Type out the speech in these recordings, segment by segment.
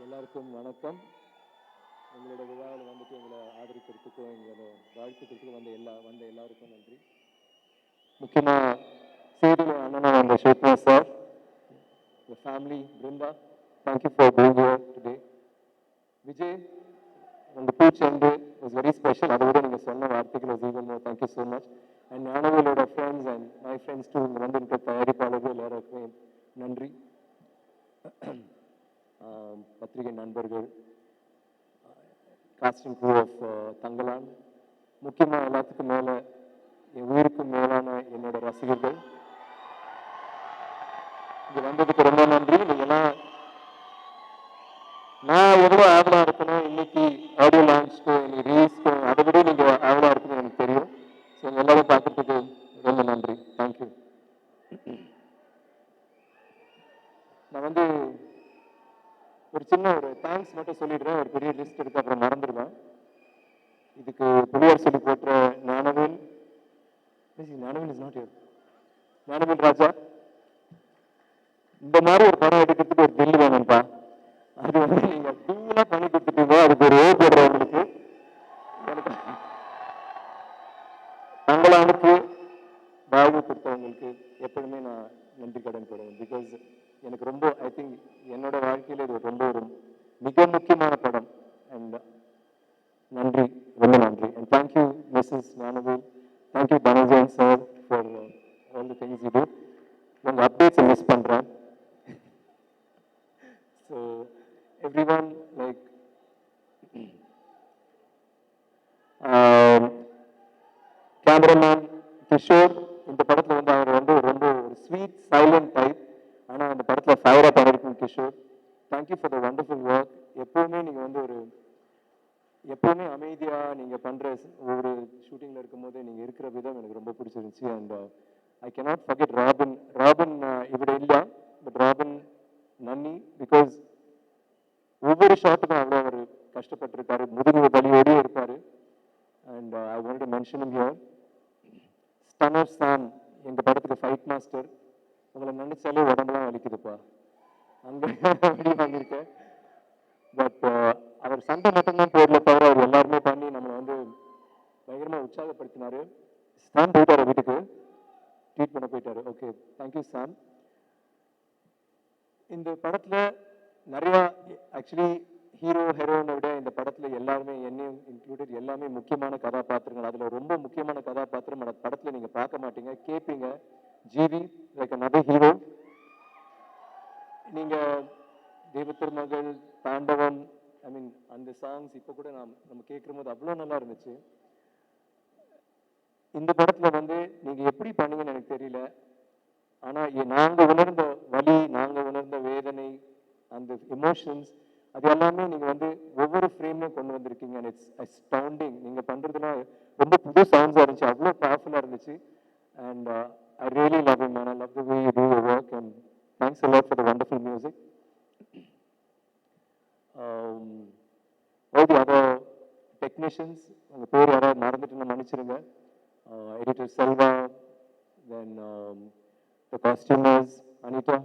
எல்லாருக்கும் வணக்கம். எங்களோட விழாவில் வந்துட்டு எங்களை ஆதரிக்கிறதுக்கும் எங்களோட வாழ்த்துக்கிறதுக்கும் வந்த எல்லாருக்கும் நன்றி. முக்கியமாக சீரியல் அண்ணனும் அந்த ஷேக்னா sir, the family, Brinda, thank you for being here today. Vijay, உங்க speech வந்து was very special. அதை விட நீங்கள் சொன்ன வார்த்தைகள் was even more. Thank you so much. And ஞானவேலோட friends and my friends too இங்கே வந்து இருக்க தயாரிப்பாளர்கள் எல்லாருக்குமே நன்றி. பத்திரிகை நண்பர்கள், காஸ்டிங் க்ரூ ஆஃப் தங்கலான், முக்கியமாக எல்லாத்துக்கும் மேலே என் உயிருக்கும் மேலான என்னோட ரசிகர்கள், இங்கே வந்ததுக்கு ரொம்ப நன்றி. நீங்கள்லாம் நான் எவ்வளோ ஆவலாக இருக்கணும் இன்னைக்கு ஆடியோ லான்ச்க்கும் இன்னைக்கு ரிலீஸ்க்கும், அதை விட நீங்கள் ஆவலாக இருக்குன்னு எனக்கு தெரியும். ஸோ எல்லாரும் பார்க்குறதுக்கு ரொம்ப நன்றி. தேங்க்யூ. நான் வந்து ஒரு சின்ன தேங்க்ஸ் மட்டும் சொல்லிடுறேன். ஒரு பெரிய லிஸ்ட் எடுத்து அப்புறம் மறந்துடுவேன். இதுக்கு புலியார் சொல்லி போட்ட Gnanavel is not here. Gnanavel Raja, இந்த மாதிரி ஒரு படம் எடுக்கிறதுக்கு ஒரு பில்லு வேணும்ப்பா. அது வந்து நீங்க ஃபுல்லாக பண்ணி கொடுத்துட்டீங்க. அதுக்கு ஒரு ஓ போடுறவங்களுக்கு, எனக்கு தங்களானுக்கு வாழ்வு கொடுத்தவங்களுக்கு எப்பவுமே நான் நன்றி கடன் போடுவேன். பிகாஸ் எனக்கு ரொம்ப ஐ திங்க் என்னோட வாழ்க்கையில் இது ஒரு மிக முக்கியமான படம். அண்ட் நன்றி, ரொம்ப நன்றி. And thank you Mrs Gnanavel, thank you Dhananjayan sir for all the things you do. உங்கள் அப்டேட்ஸை மிஸ் பண்ணுறேன். So every one like cameraman Kishore, இந்த படத்தில் வந்து அவர் வந்து ரொம்ப ஒரு ஸ்வீட் சைலண்ட் டைப், ஆனால் அந்த படத்தில் ஃபயராக பண்ணியிருக்கீங்க Kishore. Thank you for the wonderful work. எப்போவுமே நீங்கள் வந்து எப்போவுமே அமைதியாக நீங்கள் பண்ணுற ஒவ்வொரு ஷூட்டிங்கில் இருக்கும்போது நீங்கள் இருக்கிற விதம் எனக்கு ரொம்ப பிடிச்சிருந்துச்சு. And I cannot forget robin. இவர் இல்லை, பட் ராபின் நன்னி, பிகாஸ் ஒவ்வொரு ஷாட்டுக்கும் அவ்வளோ அவர் கஷ்டப்பட்டிருக்காரு, முதுகு வலியோடய இருப்பார். And I want to mention him here. Stunner Sam, எங்கள் படத்துக்கு ஃபைட் மாஸ்டர். உங்களை நினைச்சாலே உடம்புலாம் வலிக்குதுப்பா, அங்கே வழி வாங்கியிருக்கேன். பட் அவர் சண்டை மட்டும்தான் போடல தவிர அவர் எல்லாருமே பண்ணி நம்மளை வந்து பயங்கரமாக உற்சாகப்படுத்தினாரு. சாம் போயிட்டாரு, வீட்டுக்கு ட்ரீட் பண்ண போயிட்டாரு. ஓகே, தேங்க்யூ சாம். இந்த படத்தில் நிறையா ஆக்சுவலி ஹீரோ ஹீரோயினை விட இந்த படத்தில் எல்லாருமே, என்னையும் இன்க்ளூடட், எல்லாமே முக்கியமான கதாபாத்திரங்கள். அதில் ரொம்ப முக்கியமான கதாபாத்திரம் அந்த படத்தில் நீங்கள் பார்க்க மாட்டீங்க, கேட்பீங்க. GV like another hero. நீங்கள் தெய்வத்திருமகள், தாண்டவம், ஐ மீன் அந்த சாங்ஸ் இப்போ கூட நம்ம கேட்குற போது அவ்வளோ நல்லா இருந்துச்சு. இந்த படத்தில் வந்து நீங்கள் எப்படி பண்ணீங்கன்னு எனக்கு தெரியல, ஆனால் நாங்கள் உணர்ந்த வலி, நாங்கள் உணர்ந்த வேதனை, அந்த எமோஷன்ஸ், அது எல்லாமே நீங்கள் வந்து ஒவ்வொரு ஃப்ரேம்லையும் கொண்டு வந்திருக்கீங்க. And it's astounding. நீங்கள் பண்ணுறதுலாம் ரொம்ப புது சவுண்ட்ஸாக இருந்துச்சு, அவ்வளோ பவர்ஃபுல்லாக இருந்துச்சு. And I really love you man. I love the way you two your work and thanks a lot for the wonderful music. all the other technicians, உங்கள் பேர் யாராவது மறந்துட்டுன்னு மன்னிச்சிருங்க. Editor Selva, then the costumers, Anita,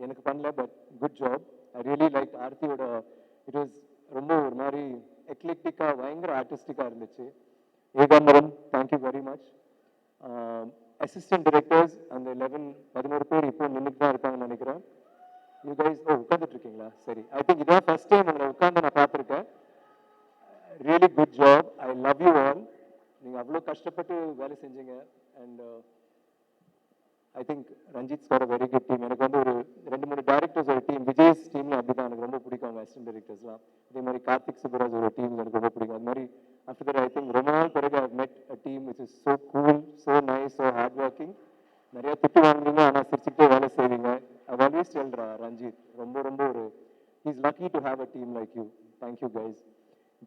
எனக்கு பண்ணல, but good job. I really like ஆர்த்தியோட. It was ரொம்ப ஒரு மாதிரி எக்லிக்டிக்காக பயங்கர ஆர்டிஸ்டிக்காக இருந்துச்சு. Ekambaram, thank you very much. Assistant directors அந்த 11 பேர் இப்போ நின்றுட்டு தான் இருக்காங்கன்னு நினைக்கிறேன். யூ கைஸ் உட்காந்துட்டு இருக்கீங்களா? சரி, ஐ திங்க் இதான் ஃபர்ஸ்ட் டைம் உங்களை உட்காந்து நான் பார்த்துருக்கேன். Really good job. I love you all. நீங்கள் அவ்வளோ கஷ்டப்பட்டு வேலை செஞ்சீங்க. And I think Ranjith's for a very good team. எனக்கு வந்து ஒரு 2-3 டேரக்டர்ஸ் ஒரு டீம், விஜய்ஸ் டீம்னு அப்படி தான் எனக்கு ரொம்ப பிடிக்கும். அவங்க அசிஸ்டன்ட் டைரக்டர்ஸ்லாம். அதே மாதிரி கார்த்திக் சுப்பராஜ் ஒரு டீம் எனக்கு ரொம்ப பிடிக்கும். அது மாதிரி ஆஃப்டர் தட் ஐ திங்க் ரொம்ப நாள் பிறகு ஐ மெட் அ team which is so cool, so nice, so hard working. நிறைய திட்டு வாங்குவீங்க, ஆனால் சிரிச்சுக்கிட்டே வேலை செய்வீங்க. ஐ ஆல்வேஸ் டெல் ரஞ்சித், ரொம்ப ரொம்ப ஒரு he's lucky to have a team like you. Thank you guys.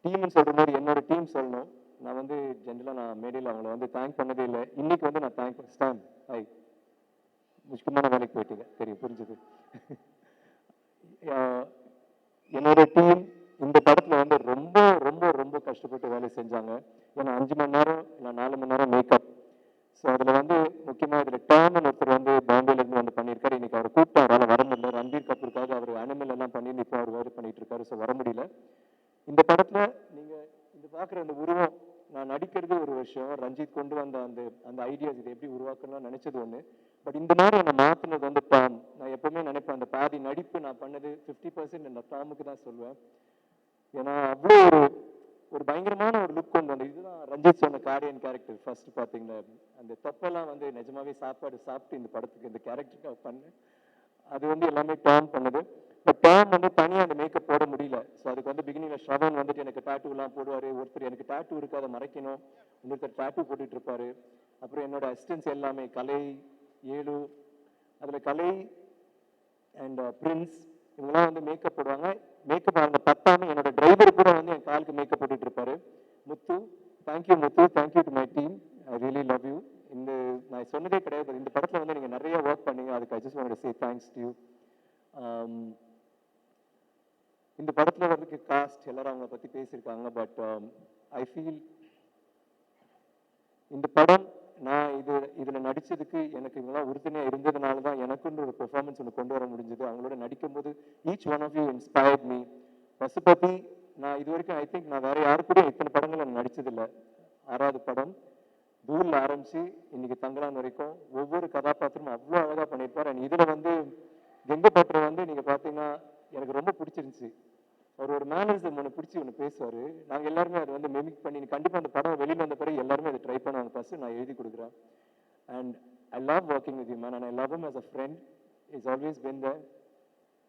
டீம்னு சொல்கிற மாதிரி என்னோட டீம் சொல்லணும். நான் வந்து ஜென்ரலாக நான் மேடையில் அவங்கள வந்து தேங்க் பண்ணதே இல்லை. இன்னைக்கு வந்து நான் தேங்க் ஸ்டான் ஹை முக்கியமான வேலைக்கு போயிட்டீங்க, தெரியும், புரிஞ்சுது. என்னோட டீம் இந்த படத்தில் வந்து ரொம்ப ரொம்ப ரொம்ப கஷ்டப்பட்டு வேலை செஞ்சாங்க. ஏன்னா 5 மணி நேரம் இல்லை 4 மணி நேரம் மேக்கப். ஸோ அதில் வந்து முக்கியமாக இதில் டேர்மன் ஒருத்தர் வந்து பாம்பேலேருந்து வந்து பண்ணியிருக்காரு. இன்னைக்கு அவர் கூப்பிட்டு அவரால் வர முடியல. ரன்பீர் கபூருக்காக அவர் அனிமல் எல்லாம் பண்ணி இப்போ அவர் வேறு பண்ணிட்டு இருக்காரு. இருந்தார், ஸோ வர முடியல. இந்த படத்தில் நீங்கள் இந்த பார்க்குற அந்த உருவம், நான் நடிக்கிறது ஒரு விஷயம், ரஞ்சித் கொண்டு வந்த அந்த அந்த ஐடியாஸ் இதை எப்படி உருவாக்கணும்னு நினச்சது ஒன்று. பட் இந்த மாதிரி என்னை மாற்றினது வந்து டாம். நான் எப்பவுமே நினைப்பேன் அந்த பாதி நடிப்பு நான் பண்ணது 50% அந்த டாமுக்கு தான் சொல்லுவேன். ஏன்னா அவ்வளோ ஒரு பயங்கரமான ஒரு லுக் கொண்டு வந்தது. இதுதான் ரஞ்சித் சொன்ன காரியன் கேரக்டர். ஃபர்ஸ்ட் பார்த்தீங்கன்னா அந்த தொப்பெல்லாம் வந்து நிஜமாவே சாப்பாடு சாப்பிட்டு இந்த படத்துக்கு இந்த கேரக்டருக்காக பண்ணேன். அது வந்து எல்லாமே டாம் பண்ணது. பட் டாம் வந்து தனியாக அந்த மேக்கப் போட முடியல. ஸோ அதுக்கு வந்து பிகினிங்கில் ஸ்ரவன் வந்துட்டு எனக்கு டேட்டூலாம் போடுவார். ஒருத்தர் எனக்கு டேட்டூ இருக்கு அதை மறைக்கணும், இன்னொருத்தர் டேட்டூ போட்டுட்டு இருப்பாரு. அப்புறம் என்னோட அசிஸ்டன்ஸ் எல்லாமே கலை, ஏழு, அதில் கலை அண்ட் பிரின்ஸ் இவங்கெல்லாம் வந்து மேக்கப் போடுவாங்க. மேக்கப் அவங்க பத்தாம என்னோட டிரைவர் கூட வந்து என் காலுக்கு மேக்கப் போட்டுட்டு இருப்பாரு. Muthu, thank you Muthu, thank you to my team, I really love you. இந்த நான் சொன்னதே கிடையாது, இந்த படத்தில் வந்து நீங்கள் நிறைய ஒர்க் பண்ணீங்க, அதுக்கு I just want to say thanks to you. இந்த படத்தில் வந்து காஸ்ட் எல்லாரும் அவங்கள பற்றி பேசியிருக்காங்க. பட் ஐ ஃபீல் இந்த படம் நான் இதில் நடித்ததுக்கு எனக்கு இவங்களாம் உறுதுணையாக இருந்ததுனால தான் எனக்குன்னு ஒரு பெர்ஃபார்மன்ஸ் ஒன்று கொண்டு வர முடிஞ்சது. அவங்களோட நடிக்கும்போது each one of you inspired me. Pasupathi நான் இது வரைக்கும் ஐ திங்க் நான் வேறு யாரு கூட இத்தனை படங்கள் நான் நடித்ததில்லை. 6வது படம் தூரில் ஆரம்பித்து இன்னைக்கு தங்கலான் வரைக்கும் ஒவ்வொரு கதாபாத்திரமும் அவ்வளோ அழகாக பண்ணியிருப்பார். அண்ட் இதில் வந்து கெங்கப்பட்டரை வந்து நீங்கள் பார்த்தீங்கன்னா எனக்கு ரொம்ப பிடிச்சிருந்துச்சு. அவர் ஒரு மேனரிசம் ஒன்று பிடிச்சி ஒன்று பேசுவார். நாங்கள் எல்லாருமே அதை வந்து மெமிக் பண்ணி கண்டிப்பாக அந்த படம் வெளியில் வந்த பிறகு எல்லாருமே அதை ட்ரை பண்ணுவாங்க. ஃபஸ்ட்டு நான் எழுதி கொடுக்குறேன். And I love working with you man, and I love him as a friend. Is always been there.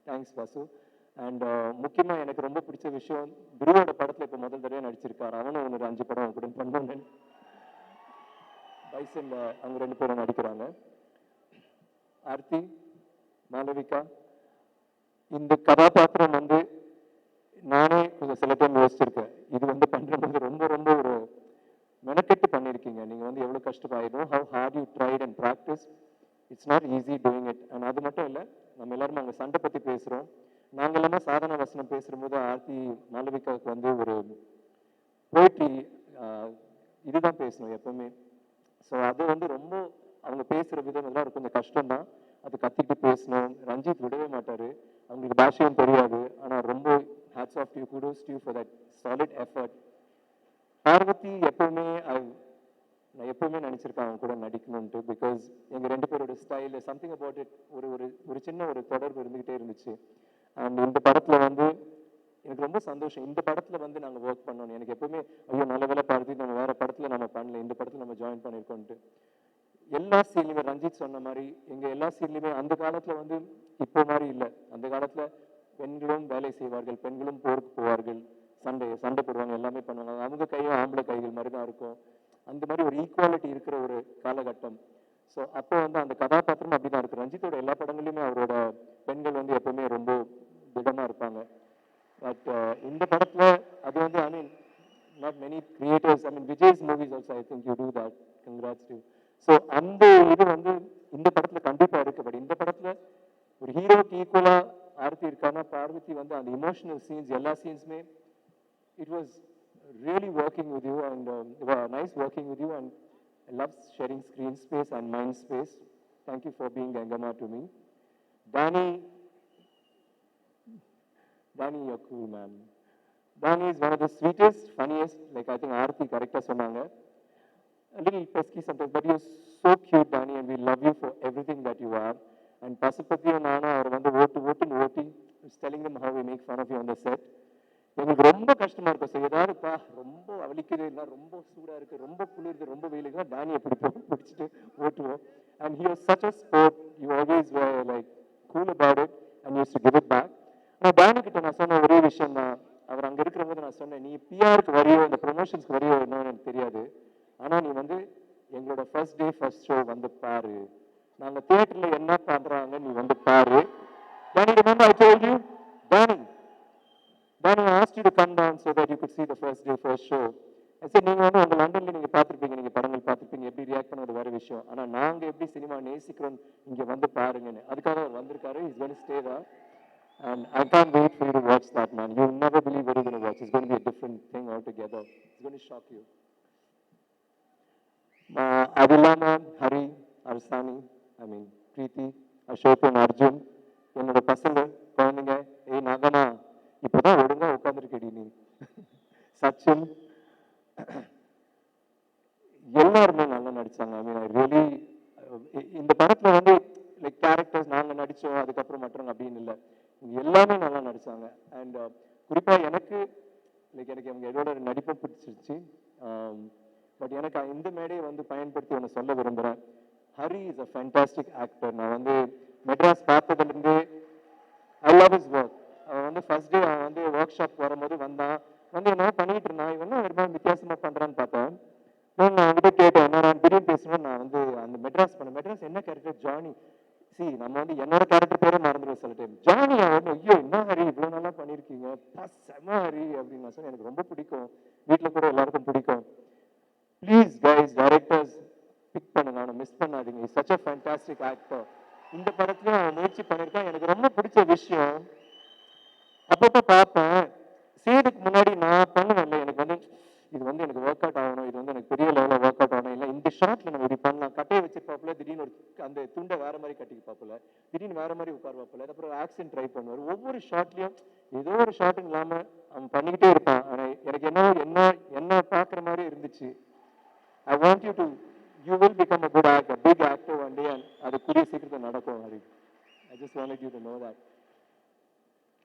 Thanks Vasu. And முக்கியமாக எனக்கு ரொம்ப பிடிச்ச விஷயம், துருவோட படத்தில் இப்போ முதல் தடவை நடிச்சிருக்காரு. அவனும் ஒரு 5 படம் கூட பண்ணேன். பைசனில் அவங்க 2 பேரும் நடிக்கிறாங்க. ஆர்த்தி, மாளவிகா, இந்த கதாபாத்திரம் வந்து நானே கொஞ்சம் சில டைம் யோசிச்சிருக்கேன். இது வந்து பண்ணுறது ரொம்ப ரொம்ப ஒரு மெனக்கெட்டு பண்ணியிருக்கீங்க. நீங்கள் வந்து எவ்வளோ கஷ்டப்பாயிடும், how hard you tried and practice, it's not easy doing it. And அது மட்டும் இல்லை, நம்ம எல்லாருமே அங்கே சண்டை பற்றி பேசுகிறோம். நாங்கள் எல்லாமே சாதாரண வசனம் பேசும்போது ஆர்த்தி மாளவிகாவுக்கு வந்து ஒரு போய்ட்ரி இதுதான் பேசணும் எப்பவுமே. ஸோ அது வந்து ரொம்ப அவங்க பேசுகிற விதம் எல்லாம் கொஞ்சம் கஷ்டம்தான். அது கற்றுக்கிட்டு பேசணும். ரஞ்சித் விடவே மாட்டார். அவங்களுக்கு பாஷையும் தெரியாது. ஆனால் ரொம்ப hats off you, kudos to you for that solid effort. Parvathi எப்பவுமே நான் எப்பவுமே நினச்சிருக்கேன் அவங்க கூட நடிக்கணும்ட்டு. பிகாஸ் எங்கள் 2 பேரோட ஸ்டைல் சம்திங் அபவுட் இட் ஒரு ஒரு ஒரு சின்ன ஒரு தொடர்பு இருந்துக்கிட்டே இருந்துச்சு. அண்ட் இந்த படத்தில் வந்து எனக்கு ரொம்ப சந்தோஷம். இந்த படத்தில் வந்து நாங்கள் ஒர்க் பண்ணோம். எனக்கு எப்பவுமே ஐயோ நல்ல வேலை பார்த்து நம்ம வேறு படத்தில் நம்ம பண்ணல, இந்த படத்தில் நம்ம ஜாயின் பண்ணியிருக்கோன்ட்டு. எல்லா சீன்லையுமே ரஞ்சித் சொன்ன மாதிரி எங்கள் எல்லா சீன்லையுமே அந்த காலத்தில் வந்து இப்போ மாதிரி இல்லை. அந்த காலத்தில் பெண்களும் வேலை செய்வார்கள், பெண்களும் போருக்கு போவார்கள், சண்டை போடுவாங்க, எல்லாமே பண்ணுவாங்க. அவங்க கையும் ஆம்பளை கைகள் மாதிரி தான் இருக்கும். அந்த மாதிரி ஒரு ஈக்குவாலிட்டி இருக்கிற ஒரு காலகட்டம். ஸோ அப்போ வந்து அந்த கதாபாத்திரம் அப்படி தான் இருக்குது. ரஞ்சித்தோட எல்லா படங்களையுமே அவரோட பெண்கள் வந்து எப்பவுமே ரொம்ப திடமாக இருப்பாங்க. பட் இந்த படத்தில் அது வந்து I mean not many creators, I mean Vijay's movies also I think you too that, congrats too. So அந்த இது வந்து இந்த படத்தில் கண்டிப்பாக இருக்குது. பட் இந்த படத்தில் ஒரு ஹீரோக்கு ஈக்குவலாக ஆர்த்தி இருக்கான்னா பார்வதி வந்து அந்த இமோஷனல் சீன்ஸ் எல்லா சீன்ஸுமே it was really working with you, and nice working with you, and I love sharing screen space and mind space. Thank you for being Gangama to me. Danny, you're cool, man. Danny is one of the sweetest, funniest, like I think Aarthi correctly sonanga. A little pesky sometimes, but you're so cute, Danny, and we love you for everything that you are. And Pasupati and Nana are on the voting, is telling them how we make fun of you on the set. எங்களுக்கு ரொம்ப கஷ்டமா இருக்கும். Sir ஏதாவதுப்பா ரொம்ப வலிக்குது, இல்லை ரொம்ப சூடாக இருக்குது, ரொம்ப குளிருது, ரொம்ப வெயிலுக்கு டேனியை பிடிச்சிட்டு ஓட்டுவோம். And he was such a sport. You always like cool about it and use to give it back. ஆனால் டேனி கிட்ட நான் சொன்ன ஒரே விஷயம் தான், அவர் அங்கே இருக்கிற போது நான் சொன்னேன், நீ பிஆருக்கு வரியோ இந்த ப்ரொமோஷன்ஸ்க்கு வரியோ என்னன்னு எனக்கு தெரியாது, ஆனால் நீ வந்து எங்களோட ஃபர்ஸ்ட் டே ஃபர்ஸ்ட் ஷோ வந்து பாரு, நாங்கள் தியேட்டரில் என்ன பண்ணுறாங்க நீ வந்து பாரு. Danny, remember I told you, Danny, I asked you to come down so that you could see the first day, first show. I said, நீங்கள் வந்து உங்கள் லண்டனில் நீங்கள் பார்த்துருப்பீங்க, நீங்கள் படங்கள் பார்த்துருப்பீங்க, எப்படி ரியாக்ட் பண்ணது வேறு விஷயம். ஆனால் நாங்கள் எப்படி சினிமா நேசிக்கிறோம் இங்கே வந்து பாருங்கன்னு, அதுக்காக அவர் வந்திருக்காரு. He's going to stay there. And I can't wait for you to watch that, man. You'll never believe what you're going to watch. It's going to be a different thing altogether. It's going to shock you. அது இல்லாமல் ஹரி, அரசாணி, ஐ மீன் பிரீத்தி, அசோக், அர்ஜுன், என்னோட பசங்க குழந்தைங்க, நாகமா இப்போதான் மாட்டோம் அப்படின்னு இல்லை, எல்லாமே நல்லா நடிச்சாங்க. அண்ட் குறிப்பாக எனக்கு எனக்கு அவங்க இதோட நடிப்பும் பிடிச்சிருச்சு. பட் எனக்கு இந்த மேடையை வந்து பயன்படுத்தி ஒன்று சொல்ல விரும்புகிறேன். Hari is a fantastic actor. நான் வந்து மெட்ராஸ் பார்த்ததுலேருந்து ஐ லவ் இஸ் ஒர்க். அவன் வந்து ஃபர்ஸ்ட் டே அவன் வந்து ஒர்க் ஷாப் வரும்போது வந்தான், வந்து என்ன பண்ணிட்டு இருந்தான், இவன் என்ன ஒரு மாதிரி வித்தியாசமாக பண்ணுறான்னு பார்த்தேன். நான் அவங்ககிட்ட கேட்டேன், என்ன நான் திடீர்னு பேசுவேன், நான் வந்து அந்த மெட்ராஸ் என்ன கேரக்டர் ஜானி. நம்ம வந்து என்னோட கேரக்டர் பேரே மறந்துடுவோம் சில டைம். ஜானி அவன் ஐயோ என்ன ஹரி இவ்வளோ நல்லா பண்ணியிருக்கீங்க, செம ஹரி அப்படின்னு நான் சொன்னேன். எனக்கு ரொம்ப பிடிக்கும், வீட்டில் கூட எல்லாருக்கும் பிடிக்கும். ப்ளீஸ் கைஸ் டைரக்டர்ஸ் பிக் பண்ணுங்க, அவனை மிஸ் பண்ணாதீங்க. Is such a fantastic actor. இந்த படத்துலையும் அவன் முயற்சி பண்ணியிருக்கான். எனக்கு ரொம்ப பிடிச்ச விஷயம், அப்பப்போ பார்ப்பேன் சீனுக்கு முன்னாடி நான் பண்ணுவேன்ல, எனக்கு வந்து இது வந்து எனக்கு ஒர்க் அவுட் ஆகணும், இது வந்து எனக்கு பெரிய லெவலில் ஒர்க் அவுட் ஆகணும், இல்லை இந்த ஷார்ட்ல நம்ம இப்படி பண்ணலாம், கட்டையை வச்சு பார்ப்பல, திடீர்னு ஒரு அந்த துண்டை வேற மாதிரி கட்டிக்கு பார்ப்பல, திடீர்னு வேற மாதிரி உட்கார் பார்ப்பல, அப்புறம் ஆக்ஷன் ட்ரை பண்ணுவார். ஒவ்வொரு ஷார்ட்லையும் ஏதோ ஒரு ஷார்ட் இல்லாமல் அவன் பண்ணிக்கிட்டே இருப்பான். ஆனால் எனக்கு என்ன பார்க்குற மாதிரி இருந்துச்சு. I want you to you will become a good actor, big actor one day. And அது கூடிய சீக்கிரத்தில் நடக்கும் Hari. I just wanted you to know that.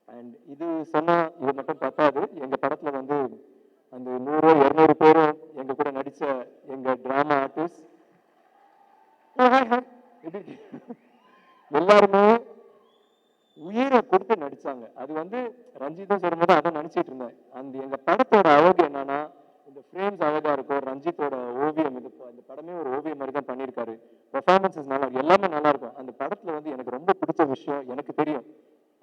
And இது சொன்னா இது மட்டும் பத்தாது. எங்க படத்துல வந்து அந்த 100-200 பேரும் எங்க கூட நடிச்ச எங்க டிராமா ஆர்டிஸ்ட் எல்லாருமே உயிரை கொடுத்து நடிச்சாங்க. அது வந்து ரஞ்சித்தும் சொல்லும்போது அதை நினைச்சிட்டு இருந்தேன். அந்த எங்க படத்தோட அழகு என்னன்னா, இந்த ஃப்ரேம்ஸ் அழகா இருக்கும், ரஞ்சித்தோட ஓவியம், இது இந்த படமே ஒரு ஓவியம் மாதிரி தான் பண்ணியிருக்காரு. பெர்ஃபார்மன்ஸஸ் நல்லா இருக்கும், எல்லாமே நல்லா இருக்கும். அந்த படத்துல வந்து எனக்கு ரொம்ப பிடிச்ச விஷயம், எனக்கு தெரியும்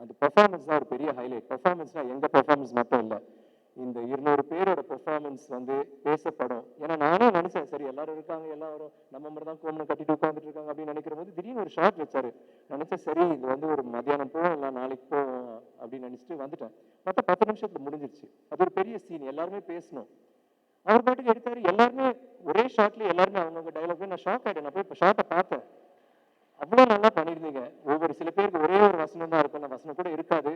அந்த பெர்ஃபார்மன்ஸ் தான் ஒரு பெரிய ஹைலைட். பெர்ஃபார்மன்ஸ்னா எங்க பெர்ஃபார்மன்ஸ் மட்டும் இல்லை, இந்த 200 பேரோட பெர்ஃபார்மன்ஸ் வந்து பேசப்படும். ஏன்னா நானே நினைச்சேன், சரி எல்லாரும் இருக்காங்க, எல்லாரும் நம்ம மாதிரி தான் கோமனை கட்டிட்டு உட்காந்துட்டு இருக்காங்க அப்படின்னு நினைக்கிற போது திடீர்னு ஒரு ஷார்ட் வச்சாரு. நினைச்சேன் சரி இது வந்து ஒரு மத்தியானம் போவோம் இல்லை நாளைக்கு போவோம் அப்படின்னு நினைச்சிட்டு வந்துட்டேன். மொத்தம் 10 நிமிஷத்துல முடிஞ்சிருச்சு. அது ஒரு பெரிய சீன், எல்லாருமே பேசணும். அவர் பாட்டுக்கு எடுத்தாரு, எல்லாருமே ஒரே ஷார்ட்ல எல்லாருமே அவங்கவுங்க டைலாக். நான் ஷாக் ஆயிட்டேன். நான் போய் இப்போ ஷார்ட்டை பார்த்தேன், அவ்வளோ நல்லா பண்ணியிருந்தீங்க. ஒவ்வொரு சில பேருக்கு ஒரே ஒரு வசனம் தான் இருக்கும், அந்த வசனம் கூட இருக்காது.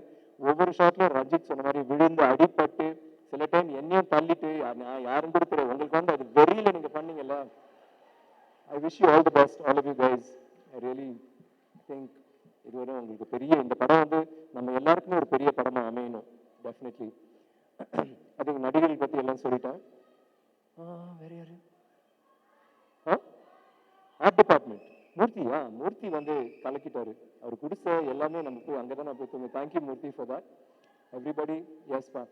ஒவ்வொரு ஷாட்லையும் ரஞ்சித் சொன்ன மாதிரி விழுந்து அடிப்பட்டு, சில டைம் என்னையும் தள்ளிட்டு, நான் யாரும் கூட தெரியாது. உங்களுக்கு வந்து அது வெறியில நீங்க பண்ணீங்கல்ல. I wish you all the best, all of you guys. I really think இதுவரை உங்களுக்கு பெரிய இந்த படம் வந்து நம்ம எல்லாருக்குமே ஒரு பெரிய படமா அமையணும். டெஃபினெட்லி. அது நடிகர்கள் பத்தி எல்லாம் சொல்லிட்டேன். வேற யாரு? Art department மூர்த்தியா? மூர்த்தி வந்து கலக்கிட்டாரு. அவர் குடிசை எல்லாமே நம்ம போய் அங்கே தான் போய் தூங்க. Thank you Murthy for that. Everybody yes பா.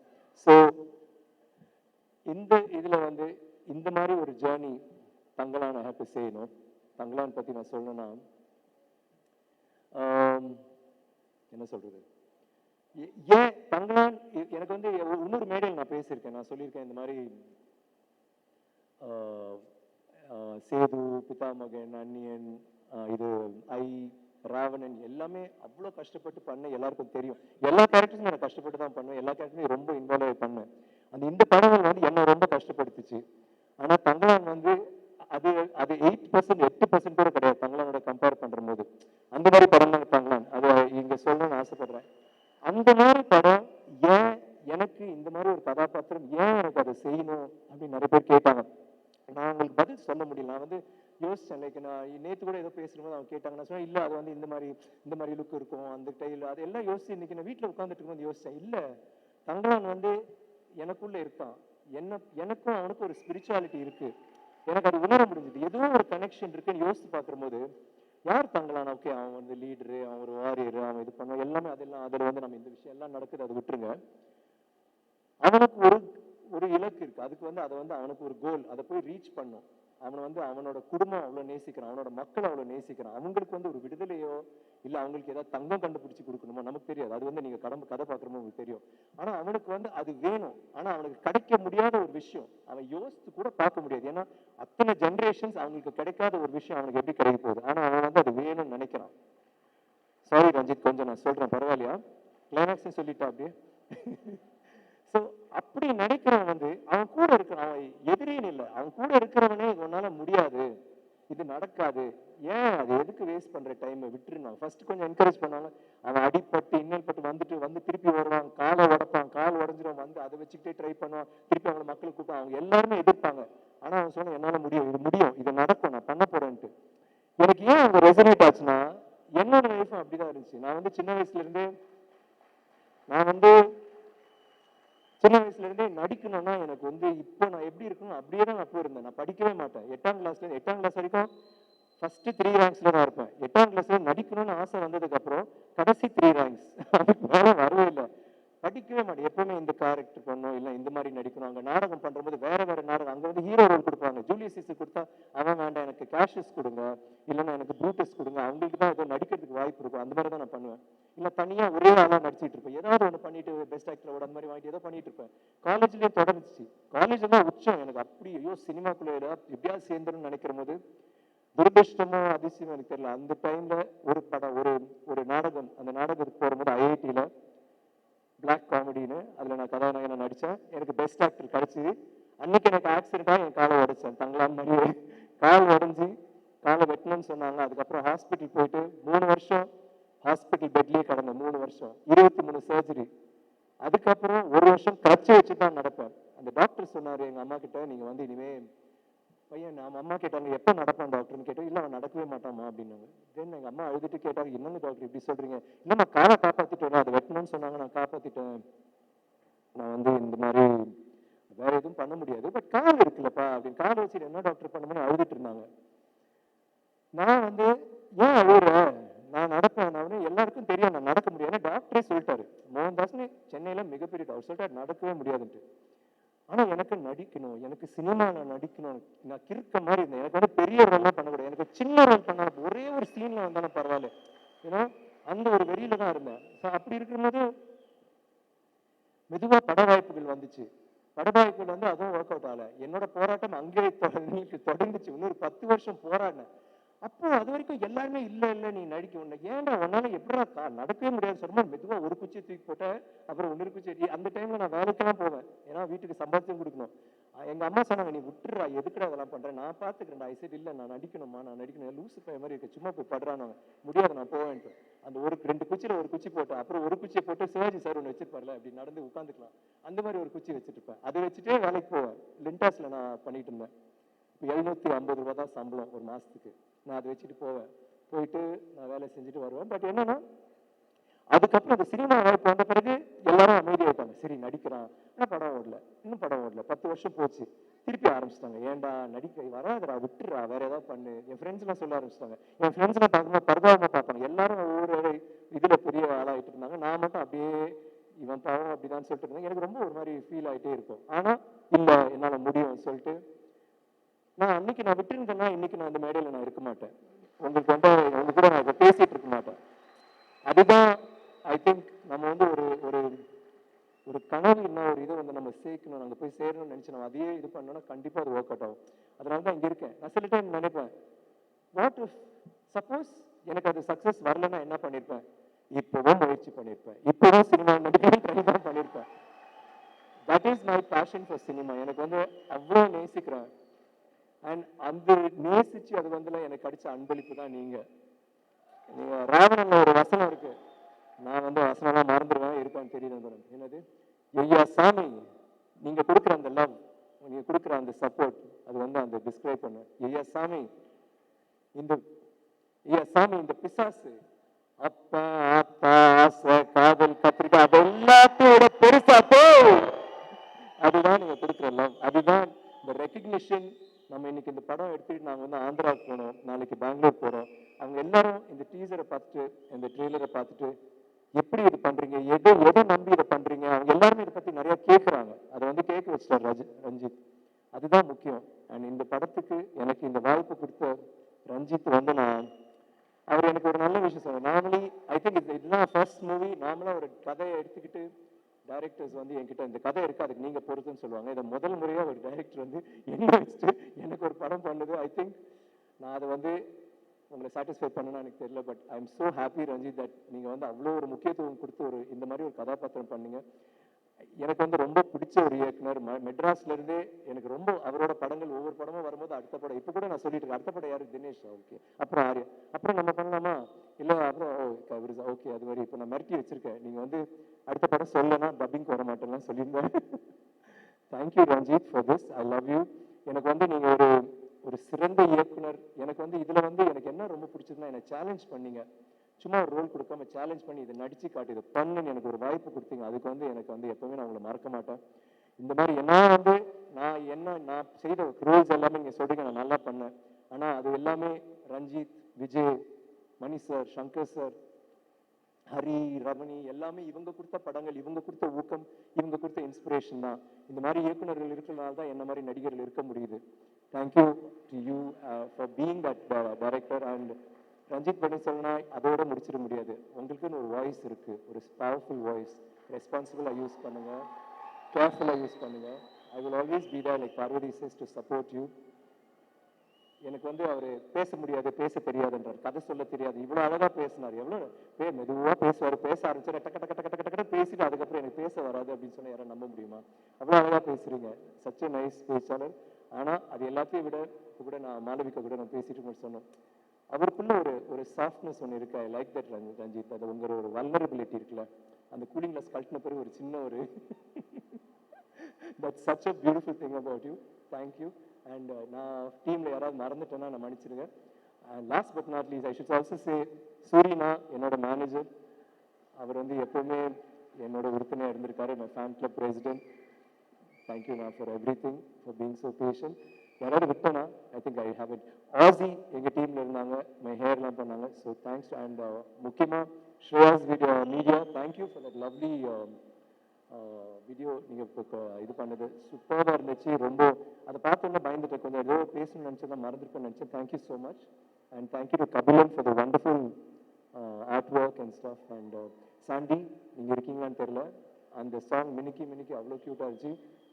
ஸோ இந்த இதில் வந்து இந்த மாதிரி ஒரு journey Thangalaan I have to say no. Thangalaan பற்றி நான் சொல்லணும்னா என்ன சொல்றது, ஏன் தங்கலான் எனக்கு வந்து இன்னொரு மேடையில் நான் பேசியிருக்கேன். நான் சொல்லியிருக்கேன் இந்த மாதிரி சேது, பிதாமகன், அந்நியன், இது ஐ, ராவணன் எல்லாமே அவ்வளோ கஷ்டப்பட்டு பண்ண எல்லாருக்கும் தெரியும். எல்லா கேரக்டர்ஸும் நான் கஷ்டப்பட்டு தான் பண்ணுவேன், எல்லா கேரக்டரும் ரொம்ப இன்வால்வ் ஆகி பண்ணேன். இந்த படங்கள் வந்து என்னை ரொம்ப கஷ்டப்படுத்துச்சு. ஆனால் தங்கலான் வந்து அது அது 8% கூட கிடையாது தங்கலானோட கம்பேர் பண்ற போது. அந்த மாதிரி படம் தான் தங்கலான். அதை இங்க சொல்லணும்னு ஆசைப்படுறேன். அந்த மாதிரி படம் ஏன் எனக்கு இந்த மாதிரி ஒரு கதாபாத்திரம் ஏன் எனக்கு அதை செய்யணும் அப்படின்னு நிறைய பேர் கேட்டாங்க. நான் உங்களுக்கு பதில் சொல்ல முடியல. நான் வந்து யோசிச்சேன். லைக் நான் நேற்று கூட ஏதோ பேசும்போது அவங்க கேட்டாங்க. நான் சொன்னேன் இல்லை அது வந்து இந்த மாதிரி லுக் இருக்கும், அந்த டைல் அதெல்லாம் யோசிச்சு இன்னைக்கு நான் வீட்டில் உட்காந்துட்டு இருக்கும்போது யோசிச்சேன். இல்லை தங்கலான் வந்து எனக்குள்ள இருக்கான், எனக்கும் அவனுக்கு ஒரு ஸ்பிரிச்சுவாலிட்டி இருக்கு. எனக்கு அது உணர முடிஞ்சது. ஏதோ ஒரு கனெக்ஷன் இருக்குன்னு யோசிச்சு பார்க்குற போது யார் தங்கலான்? ஓகே அவன் வந்து லீடரு, அவன் ஒரு வாரியரு, அவன் இது பண்ண எல்லாமே அதெல்லாம் அதில் வந்து நம்ம இந்த விஷயம் எல்லாம் நடக்குது அதை விட்டுருங்க. அவனுக்கு ஒரு இலக்கு இருக்கு. அதுக்கு வந்து அதை வந்து அவனுக்கு ஒரு கோல், அதை போய் ரீச் பண்ணும். அவனை வந்து அவனோட குடும்பம் அவ்வளோ நேசிக்கிறான், அவனோட மக்கள் அவ்வளோ நேசிக்கிறான். அவங்களுக்கு வந்து ஒரு விடுதலையோ இல்லை அவங்களுக்கு ஏதாவது தங்கம் கண்டுபிடிச்சு கொடுக்கணுமோ நமக்கு தெரியாது. அது வந்து நீங்க கதை பார்க்குறமோ உங்களுக்கு தெரியும். ஆனா அவனுக்கு வந்து அது வேணும். ஆனா அவனுக்கு கிடைக்க முடியாத ஒரு விஷயம், அவன் யோசித்து கூட பார்க்க முடியாது. ஏன்னா அத்தனை ஜென்ரேஷன்ஸ் அவங்களுக்கு கிடைக்காத ஒரு விஷயம் அவனுக்கு எப்படி கிடைக்க போகுது. ஆனா அவன் வந்து அது வேணும்னு நினைக்கிறான். சாரி ரஞ்சித், கொஞ்சம் நான் சொல்றேன் பரவாயில்லையா? கிளைமேக்ஸும் சொல்லிட்டா அப்படியே. ஸோ அப்படி நினைக்கிறவன் வந்து அவன் கூட இருக்கிறான், அவன் எதிரின்னு இல்லை, அவன் கூட இருக்கிறவனே உன்னால முடியாது, இது நடக்காது, ஏன் அது எதுக்கு வேஸ்ட் பண்ற டைம் விட்டுருந்தான். ஃபர்ஸ்ட் கொஞ்சம் என்கரேஜ் பண்ணாங்க. அவன் அடிப்பட்டு இன்னல் பட்டு வந்து திருப்பி வருவான், காலை உடப்பான், கால் உடஞ்சிரும், வந்து அதை வச்சுக்கிட்டே ட்ரை பண்ணுவான், திருப்பி அவங்களை மக்களை கூப்பிட்டு அவங்க எல்லாருமே எதிர்ப்பாங்க. ஆனா அவன் சொன்ன என்னால முடியும், இது நடக்கும், நான் பண்ண போறேன்ட்டு. எனக்கு ஏன் அவங்க ரெசனேட் ஆச்சுன்னா, என்னோட லைஃப்பும் அப்படிதான் இருந்துச்சு. நான் வந்து சின்ன வயசுல இருந்தே நான் வந்து சின்ன வயசுல இருந்தே நடிக்கணும்னா எனக்கு வந்து இப்போ நான் எப்படி இருக்கணும் அப்படியே தான் நான் போயிருந்தேன். நான் படிக்கவே மாட்டேன். 8ஆம் கிளாஸ் வரைக்கும் ஃபர்ஸ்ட் 3 ரேங்க்ஸ்ல தான் இருப்பேன். 8ஆம் கிளாஸ்ல நடிக்கணும்னு ஆசை வந்ததுக்கு அப்புறம் கடைசி 3 ரேங்க்ஸ் அதுக்கு மேல வரவே இல்லை. படிக்கவே மாட்டேன். எப்பவுமே இந்த கேரக்டர் பண்ணணும், இல்லை இந்த மாதிரி நடிக்கணும். அங்கே நாடகம் பண்றபோது வேற வேற நாடகம், அங்கே வந்து ஹீரோ ரோல் கொடுப்பாங்க. ஜூலியஸ் சீசர் கொடுத்தா அவன் வேண்டாம், எனக்கு கேஷஸ் கொடுங்க, இல்லைன்னா எனக்கு ப்ரூட்டஸ் கொடுங்க, அவங்களுக்கு தான் ஏதோ நடிக்கிறதுக்கு வாய்ப்பு இருக்கும். அந்த மாதிரி தான் நான் பண்ணுவேன். இல்லை தனியா ஒரே ஆளா நடிச்சிட்டு இருப்பேன். ஏதாவது ஒன்று பண்ணிட்டு பெஸ்ட் ஆக்டரோட அந்த மாதிரி வாங்கிட்டு ஏதோ பண்ணிட்டு இருப்பேன். காலேஜ்லயே தொடர்ந்துச்சு. காலேஜ் தான் உச்சம் எனக்கு. அப்படி ஐயோ சினிமாக்குள்ள எப்படியாவது சேர்ந்துன்னு நினைக்கிற போது துரதிருஷ்டமோ அதிசயம் எனக்கு தெரியல. அந்த டைம்ல ஒரு படம், ஒரு நாடகம், அந்த நாடகத்துக்கு போகும்போது ஐஐடியில பிளாக் காமெடின்னு அதில் நான் கதாநாயகனை நடித்தேன். எனக்கு பெஸ்ட் ஆக்டர் கிடைச்சிது. அன்னைக்கு எனக்கு ஆக்சிடென்ட்டாக என் காலை உடைச்சேன். தங்களான் மாதிரி கால் உடஞ்சி காலை வெட்டணும்னு சொன்னாங்க. அதுக்கப்புறம் ஹாஸ்பிட்டல் போயிட்டு 3 வருஷம் ஹாஸ்பிட்டல் பெட்லேயே கடந்தேன். 3 வருஷம் 23 சர்ஜரி. அதுக்கப்புறம் 1 வருஷம் கட்சி வச்சு தான் நடப்பேன். அந்த டாக்டர் சொன்னார் எங்கள் அம்மா கிட்ட, நீங்கள் வந்து இனிமே பையன், நம்ம அம்மா கேட்டாங்க எப்போ நடப்பான் டாக்டர்னு கேட்டோம். இல்லை அவன் நடக்கவே மாட்டாமா அப்படின்னாங்க. தென் எங்கள் அம்மா அழுதுட்டு கேட்டாங்க, என்னங்க டாக்டர் இப்படி சொல்கிறீங்க? இல்லை நான் காலை காப்பாற்றிட்டேன், அதை வெட்டணும்னு சொன்னாங்க, நான் காப்பாற்றிட்டேன். நான் வந்து இந்த மாதிரி வேற எதுவும் பண்ண முடியாது, பட் கால் இருக்குல்லப்பா அப்படின்னு. கால் வச்சுட்டு என்ன டாக்டர் பண்ணணும்னு அழுதுட்டு இருந்தாங்க. நான் வந்து ஏன் அழுகுற, நான் நடப்பேன், நான் எல்லாருக்கும் தெரியும் நான் நடக்க முடியாது. டாக்டரே சொல்லிட்டாரு, மோகன்தாஸ்னு சென்னையில மிகப்பெரிய டாக்டர் சொல்லிட்டாரு நடக்கவே முடியாதுன்ட்டு. ஆனா எனக்கு நடிக்கணும், எனக்கு சினிமால நடிக்கணும். நான் கிறுக்க மாதிரி இருந்தேன். எனக்கு வந்து பெரிய ரோல்லாம் பண்ணக்கூடாது, எனக்கு சின்ன ரோல் பண்ண ஒரே ஒரு சீன்ல வந்தாலும் பரவாயில்ல, ஏன்னா அந்த ஒரு வெறியில தான் இருந்தேன். அப்படி இருக்கும்போது மெதுவா பட வாய்ப்புகள் வந்துச்சு. பட வாய்ப்புகள் வந்து அதுவும் ஒர்க் அவுட் ஆகல. என்னோட போராட்டம் அங்கேயே தொடர்ந்துச்சு. இன்னொரு 10 வருஷம் போராடினேன். அப்போ அது வரைக்கும் எல்லாருமே இல்ல இல்ல நீ நடிக்க உன்ன ஏன்டா உன்னால எப்படா நடக்கவே முடியாது சொல்லுமா. மெதுவா ஒரு குச்சியை தூக்கி போட்ட, அப்புறம் இன்னொரு குச்சி. அந்த டைம்ல நான் வேலைக்கெல்லாம் போவேன், ஏன்னா வீட்டுக்கு சம்பாதிச்சும் கொடுக்கணும். எங்க அம்மா சொன்னாங்க, நீ விட்டுறா, எதுக்குடா அதெல்லாம் பண்றேன், நான் பாத்துக்கிறேன்டா. ஐ சைடு இல்ல நான் நடிக்கணுமா, நான் நடிக்கணும், லூசு பைய மாதிரி இருக்க, சும்மா போய் படுறானு. முடியாது நான் போவேன்ட்டு அந்த 2 குச்சியில ஒரு குச்சி போட்டேன். அப்புறம் ஒரு குச்சியை போட்டு சிவாஜி சார் ஒன்று வச்சிருப்பார்ல, அப்படி நடந்து உட்காந்துக்கலாம், அந்த மாதிரி ஒரு குச்சி வச்சுட்டு இருப்பேன். அதை வச்சுட்டே வேலைக்கு போவேன். லிண்டாஸ்ல நான் பண்ணிட்டு இருந்தேன். இப்போ 750 ரூபா தான் சம்பளம் ஒரு மாசத்துக்கு. நான் அதை வச்சுட்டு போவேன். போயிட்டு நான் வேலை செஞ்சுட்டு வருவேன். பட் என்னன்னா அதுக்கப்புறம் அந்த சினிமா வாய்ப்பு வந்த பிறகு எல்லாரும் அமைதியாயிட்டாங்க. சரி நடிக்கிறான், ஆனால் படம் ஓடல, இன்னும் படம் ஓடல. 10 வருஷம் போச்சு. திருப்பி ஆரம்பிச்சிட்டாங்க, ஏன்டா நடிக்க வராதுடா, விட்டுறா, வேற ஏதாவது பண்ணு. என் ஃப்ரெண்ட்ஸ் எல்லாம் சொல்ல ஆரம்பிச்சிட்டாங்க. என் ஃப்ரெண்ட்ஸ் எல்லாம் பார்க்கும்போது பரதாபமா பார்ப்பாங்க. எல்லாரும் ஒவ்வொரு இதுல பெரிய ஆளாயிட்டு இருந்தாங்க. நான் மட்டும் அப்படியே இவன் பாவம் அப்படிதான் சொல்லிட்டு இருந்தேன். எனக்கு ரொம்ப ஒரு மாதிரி ஃபீல் ஆயிட்டே இருக்கும். ஆனா இல்ல என்னால முடியும்னு சொல்லிட்டு நான் அன்னைக்கு நான் விட்டுருந்தேன்னா இன்னைக்கு நான் இந்த மேடையில நான் இருக்க மாட்டேன். உங்களுக்கு வந்து உங்க கூட நான் இதை பேசிட்டு இருக்க மாட்டேன். அதுதான் ஐ திங்க் நம்ம வந்து ஒரு ஒரு ஒரு கனவு என்ன ஒரு இதை வந்து நம்ம சேர்க்கணும், நாங்கள் போய் சேரணும்னு நினைச்சு நம்ம அதையே இது பண்ணோம்னா கண்டிப்பா அது ஒர்க் அவுட் ஆகும். அதனால தான் இங்க இருக்கேன். நான் சில டைம் நினைப்பேன், வாட் இஃப் சப்போஸ் எனக்கு அது சக்சஸ் வரலன்னா என்ன பண்ணிருப்பேன். இப்போதான் முயற்சி பண்ணிருப்பேன், இப்போதான் சினிமா நடிக்க ட்ரை தான் பண்ணிருப்பேன். That is my passion for cinema. எனக்கு வந்து அவ்வளோ நேசிக்கிறேன். அண்ட் அந்த நேசிச்சு அது வந்து எனக்கு கிடைச்ச அன்பளிப்பு தான் நீங்க. நீங்க ராவணன்ல ஒரு வசனம் இருக்கு, நான் வந்து வசனம்லாம் மறந்துடுவேன், இருப்பான்னு தெரியுது. என்னது, ஐயா சாமி நீங்க கொடுக்குற அந்த லவ், நீங்க கொடுக்குற அந்த சப்போர்ட், அது வந்து அந்த டிஸ்கிரைப் பண்ண. ஐயா சாமி இந்த ஐயா சாமி இந்த பிசாசு அப்பா அப்பா ஆசை காதல் கத்திரிக்காய் அது எல்லாத்தையோட பெருசா போ. அதுதான் நீங்க கொடுக்குற லவ், அதுதான் இந்த ரெக்கக்னிஷன். நம்ம இன்னைக்கு இந்த படம் எடுத்துட்டு நாங்க வந்து ஆந்திராவுக்கு போனோம், நாளைக்கு பெங்களூர் போறோம். அவங்க எல்லாரும் இந்த டீசரை பார்த்துட்டு இந்த ட்ரெய்லரை பார்த்துட்டு எப்படி இது பண்றீங்க, எதை நம்பி இதை பண்றீங்க, அவங்க எல்லாருமே இதை பத்தி நிறைய கேட்கறாங்க. அதை வந்து கேட்க வச்சிட்டார் ரஞ்சித். அதுதான் முக்கியம். அண்ட் இந்த படத்துக்கு எனக்கு இந்த வாய்ப்பு கொடுத்த ரஞ்சித் வந்து அவர் எனக்கு ஒரு நல்ல விஷயம் சொன்னார். நார்மலி ஐ திங்க் இதுதான் ஃபர்ஸ்ட் மூவி. நார்மலா ஒரு கதையை எடுத்துக்கிட்டு டைரக்டர்ஸ் வந்து என்கிட்ட இந்த கதை இருக்கு அதுக்கு நீங்க பொறுத்துன்னு சொல்லுவாங்க. இதை முதல் முறையா ஒரு டைரக்டர் வந்து என்ன வச்சுட்டு எனக்கு ஒரு படம் பண்ணுது. ஐ திங்க் நான் அதை வந்து உங்களை சாட்டிஸ்ஃபை பண்ணணும்னு எனக்கு தெரியல. But I am so happy Ranjith that நீங்கள் வந்து அவ்வளோ ஒரு முக்கியத்துவம் கொடுத்து ஒரு இந்த மாதிரி ஒரு கதாபாத்திரம் பண்ணீங்க. எனக்கு வந்து ரொம்ப பிடிச்ச ஒரு இயக்குனர். மெட்ராஸ்ல இருந்தே எனக்கு ரொம்ப அவரோட படங்கள் ஒவ்வொரு படமும் வரும்போது அடுத்த படம் இப்போ கூட நான் சொல்லிட்டு இருக்கேன், அடுத்த படம் யாரு, தினேஷ், ஓகே, அப்புறம் ஆர்யா, அப்புறம் நம்ம பண்ணலாமா, இல்லை அப்புறம் ஓகே, அது மாதிரி இப்போ நான் மிரட்டி வச்சிருக்கேன். நீங்க வந்து அடுத்த படம் சொல்லனா டப்பிங் வர மாட்டேன்லாம் சொல்லியிருந்தேன். Thank you Ranjith for this, I love you. எனக்கு வந்து நீங்க ஒரு ஒரு சிறந்த இயக்குனர். எனக்கு வந்து இதுல வந்து எனக்கு என்ன ரொம்ப பிடிச்சதுன்னா என்னை சேலஞ்ச் பண்ணீங்க. சும்மா ஒரு ரோல் கொடுக்காம சேலஞ்ச் பண்ணி இதை நடிச்சு காட்டி இதை பண்ணுன்னு எனக்கு ஒரு வாய்ப்பு கொடுத்தீங்க. அதுக்கு வந்து எனக்கு வந்து எப்பவுமே நான் உங்களை மறக்க மாட்டேன். இந்த மாதிரி நான் செய்த ரோல்ஸ் எல்லாமே நீங்க சொல்றீங்க நான் நல்லா பண்ணேன். ஆனா அது எல்லாமே ரஞ்சித், விஜய், மணி சார், சங்கர் சார், ஹரி, ரமணி எல்லாமே இவங்க கொடுத்த படங்கள், இவங்க கொடுத்த ஊக்கம், இவங்க கொடுத்த இன்ஸ்பிரேஷன் தான். இந்த மாதிரி இயக்குநர்கள் இருக்கிறனால தான் என்ன மாதிரி நடிகர்கள் இருக்க முடியுது. Thank you to you for being that director. And Ranjith பண்ணி சொன்னா அதோட முடிச்சிட முடியாது. உங்களுக்குன்னு ஒரு வாய்ஸ் இருக்கு, ஒரு பவர்ஃபுல் வாய்ஸ். ரெஸ்பான்சிபிளாக யூஸ் பண்ணுங்க, கேர்ஃபுல்லாக யூஸ் பண்ணுங்க. I will always be there like Parvathi says to support you. எனக்கு வந்து அவர் பேச முடியாது, பேச தெரியாதுன்றார், கதை சொல்ல தெரியாது. இவ்வளோ அழகாக பேசினார். எவ்வளோ மெதுவாக பேசுவார். பேச ஆரம்பிச்சு டக்க டக்க டக்க டக்க டக்க பேசிட்டு அதுக்கப்புறம் எனக்கு பேச வராது அப்படின்னு சொன்னால் யாரும் நம்ப முடியுமா? அவ்வளோ அழகாக பேசுறீங்க. சச் எ நைஸ் பேச்சாளர். ஆனால் அது எல்லாத்தையும் விட கூட நான் மாளவிகா கூட நான் பேசிட்டு சொன்னேன், அவருக்குள்ள ஒரு சாஃப்ட்னஸ் ஒன்று இருக்கு. I like that Ranjith. அது உங்களோட ஒரு வல்னரபிலிட்டி இருக்குல்ல, அந்த கூலிங் கிளாஸ் கழட்டின பிறகு ஒரு சின்ன ஒரு that's such a beautiful thing about you. Thank you. And நான் டீம்ல யாராவது மறந்துட்டேன்னா நான் மன்னிச்சிடுங்க. And last but not least, I should also say சூரினா என்னோட மேனேஜர். அவர் வந்து எப்பவுமே என்னோட உறுப்பினர் இருந்திருக்காரு. My fan club president. Thank you நான் for everything, for being so patient. யாராவது விட்டனா I think I have it. ஆசி எங்கள் டீமில் இருந்தாங்க, மை ஹேர்லாம் பண்ணாங்க. So thanks. அண்ட் முக்கியமாக Shreyas media, thank you for that lovely video. நீங்கள் இப்போ இது பண்ணது சூப்பராக இருந்துச்சு. ரொம்ப அதை பார்த்தோன்னே பயந்துட்டேன், கொஞ்சம் ஏதோ பேசணும்னு நினச்சேன், தான் மறந்துருப்பேன்னு நினச்சேன். Thank you so much. And thank you to Kabilan for the wonderful art work and staff. And Sandy, நீங்கள் இருக்கீங்களான்னு தெரில, அந்த சாங் மினிக்கி மினிக்கி அவ்வளோ க்யூட்டாக இருந்துச்சு.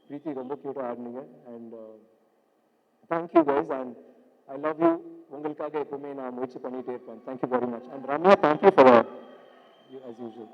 பிரீத்தி ரொம்ப க்யூட்டாக ஆடினீங்க. And thank you guys. And I love you. உங்களுக்காக எப்பவுமே நான் முயற்சி பண்ணிகிட்டே இருப்பேன். Thank you very much. And Ramya, thank you for you as usual.